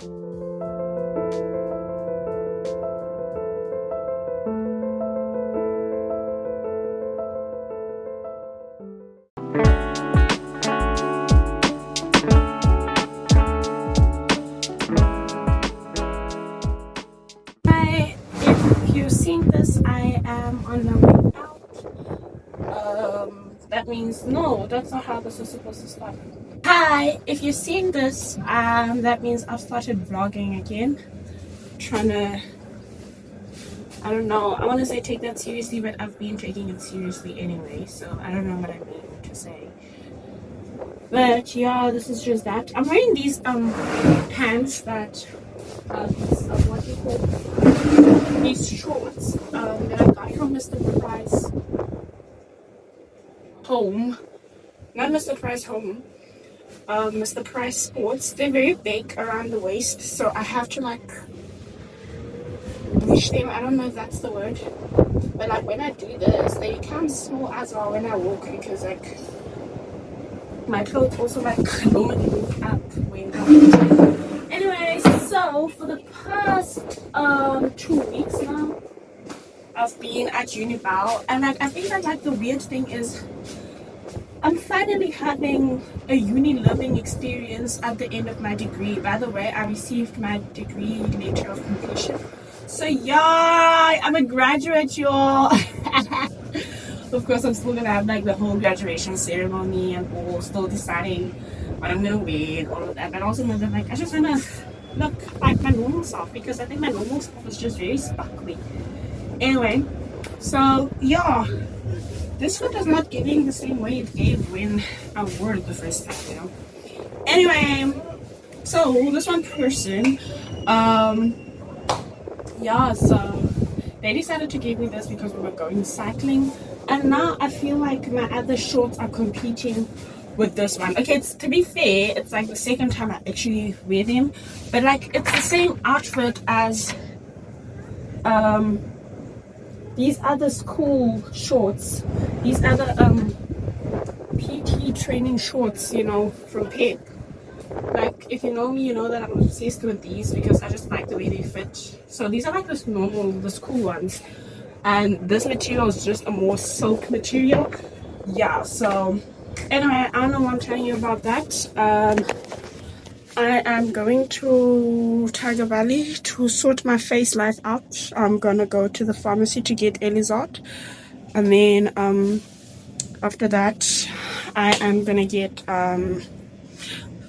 Hi, if you've seen this, I am on my way out. That means no, that's not how this is supposed to start. Hi, if you've seen this, that means I've started vlogging again. Trying to, I don't know, I want to say take that seriously, but I've been taking it seriously anyway, so I don't know what I mean to say. But yeah, this is just that. I'm wearing these pants that what do you call these shorts that I got from Mr. Price Home. Not Mr. Price Home. Mr. Price Sports. They're very big around the waist, so I have to like wish them. I don't know if that's the word, but like when I do this, they become small as well when I walk, because like my clothes also like normally move up when I'm walking. Anyways, so for the past 2 weeks now, I've been at Unival, and like I think that like the weird thing is I'm finally having a uni living experience at the end of my degree. By the way, I received my degree letter of completion. So yeah, I'm a graduate, y'all. Of course, I'm still gonna have like the whole graduation ceremony and all, still deciding what I'm gonna wear and all of that. But also know that like I just wanna look like my normal self, because I think my normal self is just very sparkly. Anyway, so yeah, this one is not giving the same way it gave when I wore it the first time, you know. Anyway, so this one person, yeah, so they decided to give me this because we were going cycling, and now I feel like my other shorts are competing with this one. Okay, it's, to be fair, it's like the second time I actually wear them, but like it's the same outfit as these other school shorts, these other PT training shorts, you know, from Pep. Like, if you know me, you know that I'm obsessed with these because I just like the way they fit. So these are like this normal, the school ones, and this material is just a more silk material. Yeah, so anyway, I don't know what I'm telling you about that. I am going to Tiger Valley to sort my face life out. I'm gonna go to the pharmacy to get Elizot, and then after that I am gonna get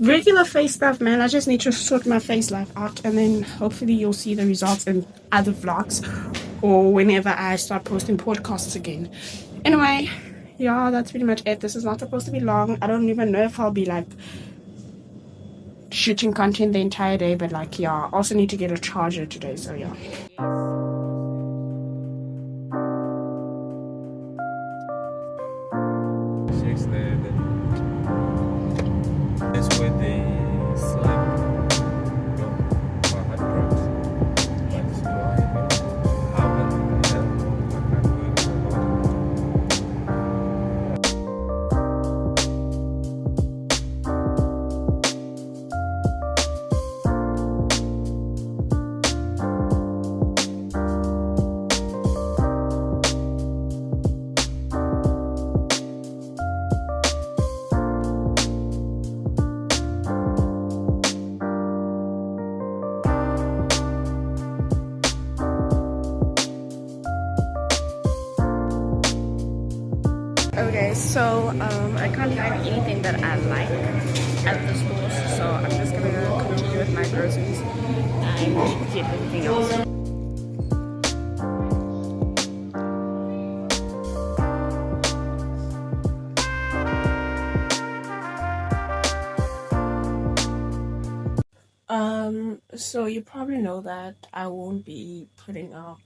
regular face stuff, man. I just need to sort my face life out, and then hopefully you'll see the results in other vlogs or whenever I start posting podcasts again. Anyway, yeah, that's pretty much it. This is not supposed to be long. I don't even know if I'll be like shooting content the entire day, but like yeah, I also need to get a charger today, so yeah. That's where they slap my hard drugs. But do I haven't had I'm going to about Okay, so I can't find anything that I like at the stores, so I'm just gonna continue with my groceries and get everything else. So you probably know that I won't be putting out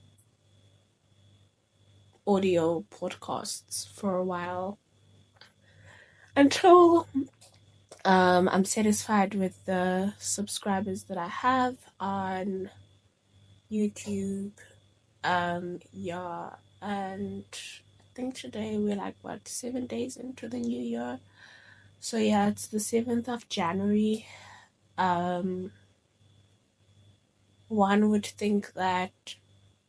audio podcasts for a while until I'm satisfied with the subscribers that I have on YouTube. Yeah, and I think today we're like what, 7 days into the new year. So yeah, it's the 7th of January. Um one would think that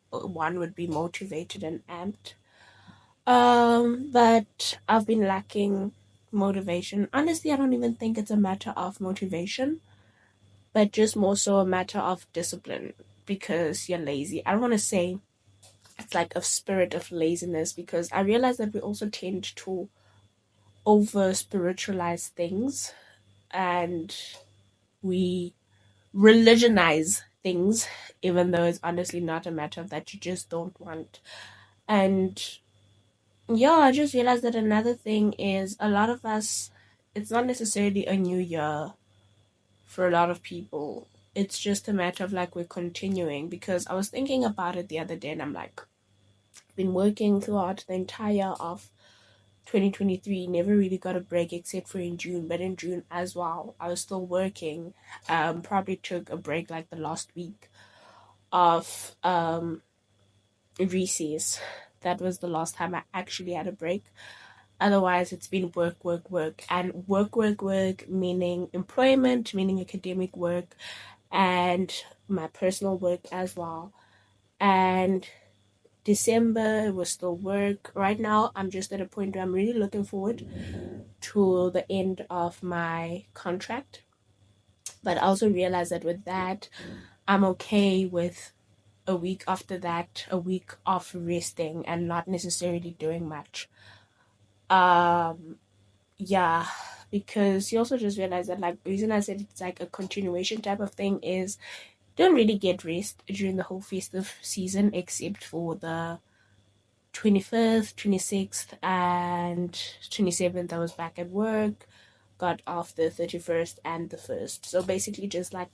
one would be motivated and amped. But I've been lacking motivation. Honestly, I don't even think it's a matter of motivation, but just more so a matter of discipline because you're lazy. I don't want to say it's like a spirit of laziness because I realize that we also tend to over spiritualize things and we religionize things, even though it's honestly not a matter of that, you just don't want. And yeah, I just realized that another thing is a lot of us, it's not necessarily a new year for a lot of people. It's just a matter of like we're continuing because I was thinking about it the other day and I'm like, I've been working throughout the entire of 2023, never really got a break except for in June, but in June as well, I was still working. Probably took a break like the last week of recess. That was the last time I actually had a break. Otherwise, it's been work, work, work, and work, work, work, meaning employment, meaning academic work, and my personal work as well. And December was still work. Right now, I'm just at a point where I'm really looking forward to the end of my contract. But I also realize that with that, I'm okay with a week after that, a week of resting and not necessarily doing much. Um, yeah, because you also just realize that, like, the reason I said it's like a continuation type of thing is don't really get rest during the whole festive season except for the 21st, 26th, and 27th. I was back at work, got off the 31st and the 1st. So basically, just like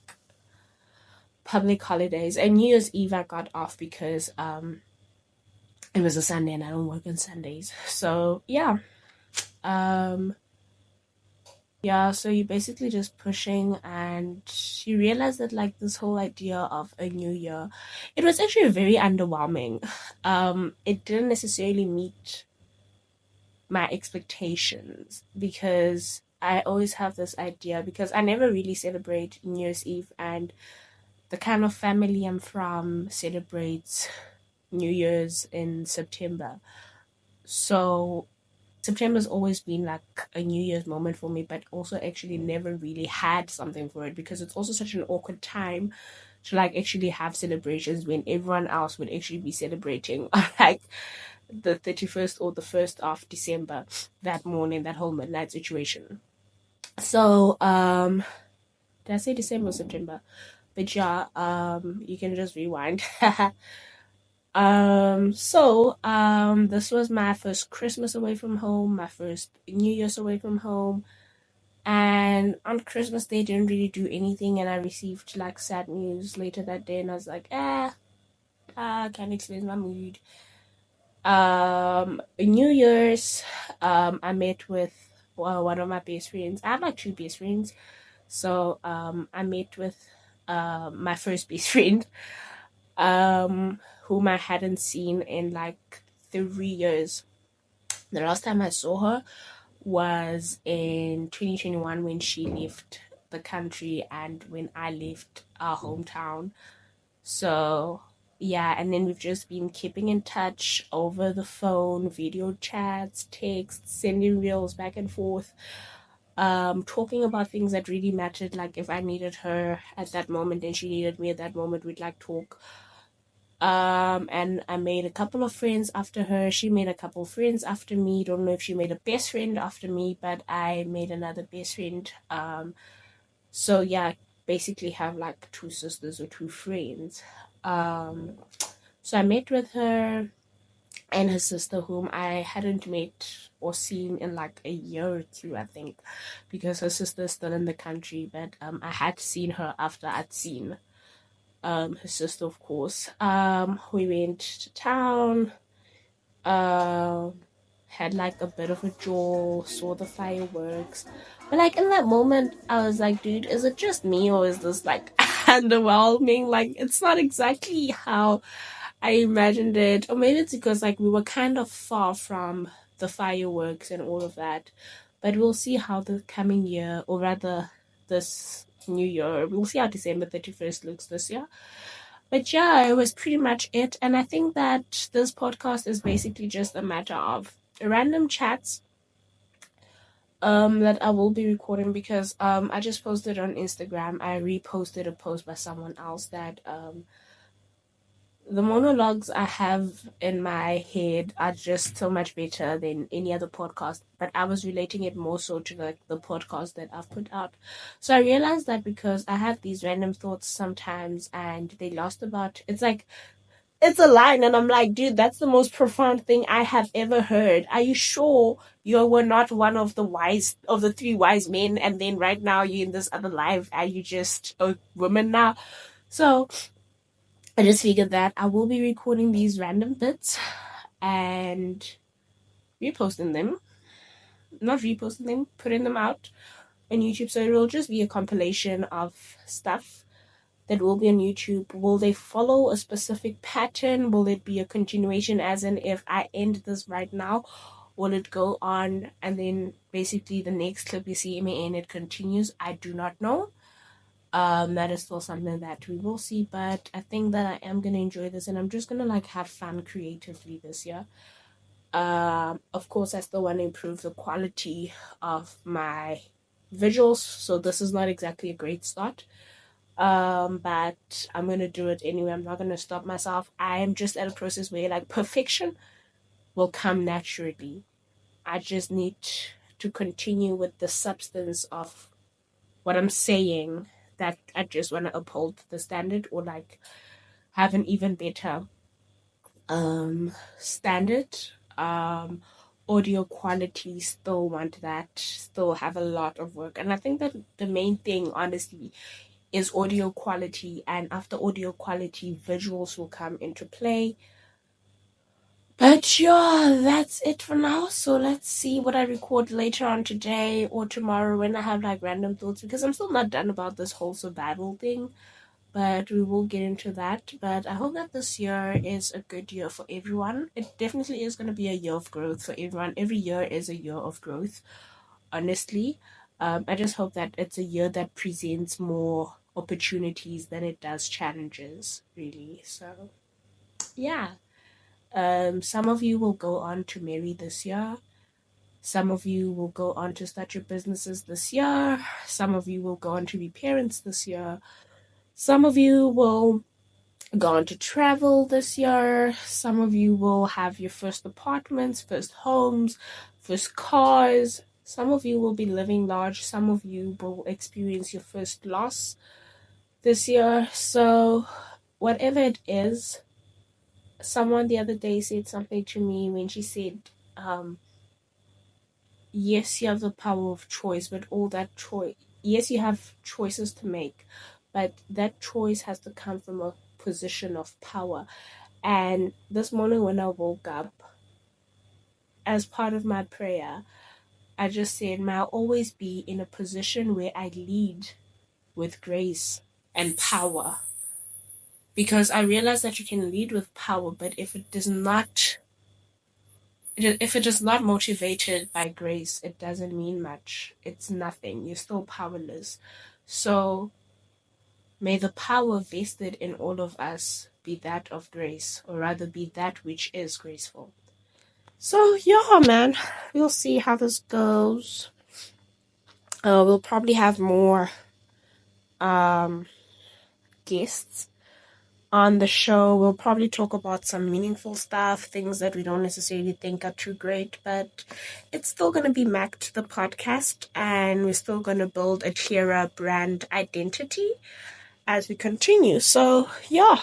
public holidays. And New Year's Eve, I got off because it was a Sunday and I don't work on Sundays. So yeah. Um, yeah, so you're basically just pushing and you realize that like this whole idea of a new year, it was actually very underwhelming. It didn't necessarily meet my expectations because I always have this idea because I never really celebrate New Year's Eve and the kind of family I'm from celebrates New Year's in September. So September's always been like a New Year's moment for me, but also actually never really had something for it because it's also such an awkward time to like actually have celebrations when everyone else would actually be celebrating on like the 31st or the 1st of December that morning, that whole midnight situation. So, did I say December or September? But yeah, you can just rewind. This was my first Christmas away from home, my first New Year's away from home. And on Christmas Day, didn't really do anything, and I received like sad news later that day, and I was like, I can't explain my mood. New Year's, I met with one of my best friends. I have like two best friends, so I met with my first best friend, whom I hadn't seen in like 3 years. The last time I saw her was in 2021 when she left the country and when I left our hometown. So yeah, and then we've just been keeping in touch over the phone, video chats, texts, sending reels back and forth, talking about things that really mattered. Like if I needed her at that moment and she needed me at that moment, we'd like talk. And I made a couple of friends after her. She made a couple of friends after me. Don't know if she made a best friend after me, but I made another best friend. So yeah, basically have like two sisters or two friends. So I met with her and her sister, whom I hadn't met or seen in like a year or two, I think, because her sister is still in the country. But I had seen her after I'd seen her sister, of course. We went to town, had like a bit of a jaw, saw the fireworks. But like in that moment, I was like, dude, is it just me or is this like underwhelming? Like, it's not exactly how I imagined it. Or maybe it's because like we were kind of far from the fireworks and all of that. But we'll see how the coming year, or rather this new year. We'll see how December 31st looks this year. But yeah, it was pretty much it. And I think that this podcast is basically just a matter of random chats that I will be recording because I just posted on Instagram. I reposted a post by someone else that the monologues I have in my head are just so much better than any other podcast, but I was relating it more so to like the podcast that I've put out. So I realized that because I have these random thoughts sometimes and they last about, it's like, it's a line and I'm like, dude, that's the most profound thing I have ever heard. Are you sure you were not one of the three wise men and then right now you're in this other life and you just a woman now? So I just figured that I will be recording these random bits and reposting them. Not reposting them, putting them out on YouTube. So it will just be a compilation of stuff that will be on YouTube. Will they follow a specific pattern? Will it be a continuation, as in if I end this right now, will it go on and then basically the next clip you see me in it continues? I do not know. That is still something that we will see, but I think that I am gonna enjoy this and I'm just gonna like have fun creatively this year. Of course I still want to improve the quality of my visuals, so this is not exactly a great start. But I'm gonna do it anyway. I'm not gonna stop myself. I am just at a process where like perfection will come naturally. I just need to continue with the substance of what I'm saying, that I just want to uphold the standard or like have an even better standard. Audio quality, still want that, still have a lot of work. And I think that the main thing honestly is audio quality, and after audio quality visuals will come into play. But yeah, that's it for now. So let's see what I record later on today or tomorrow when I have like random thoughts, because I'm still not done about this whole survival thing, but we will get into that. But I hope that this year is a good year for everyone. It definitely is going to be a year of growth for everyone. Every year is a year of growth, honestly. I just hope that it's a year that presents more opportunities than it does challenges, really. So yeah. Some of you will go on to marry this year. Some of you will go on to start your businesses this year. Some of you will go on to be parents this year. Some of you will go on to travel this year. Some of you will have your first apartments, first homes, first cars. Some of you will be living large. Some of you will experience your first loss this year. So whatever it is, someone the other day said something to me when she said, yes, you have the power of choice, but all that choice, yes, you have choices to make, but that choice has to come from a position of power. And this morning when I woke up, as part of my prayer, I just said, may I always be in a position where I lead with grace and power. Because I realize that you can lead with power, but if it is not motivated by grace, it doesn't mean much. It's nothing. You're still powerless. So may the power vested in all of us be that of grace, or rather be that which is graceful. So yeah, man, we'll see how this goes. We'll probably have more guests on the show. We'll probably talk about some meaningful stuff, things that we don't necessarily think are too great, but it's still going to be Mac to the podcast, and we're still going to build a clearer brand identity as we continue. So yeah,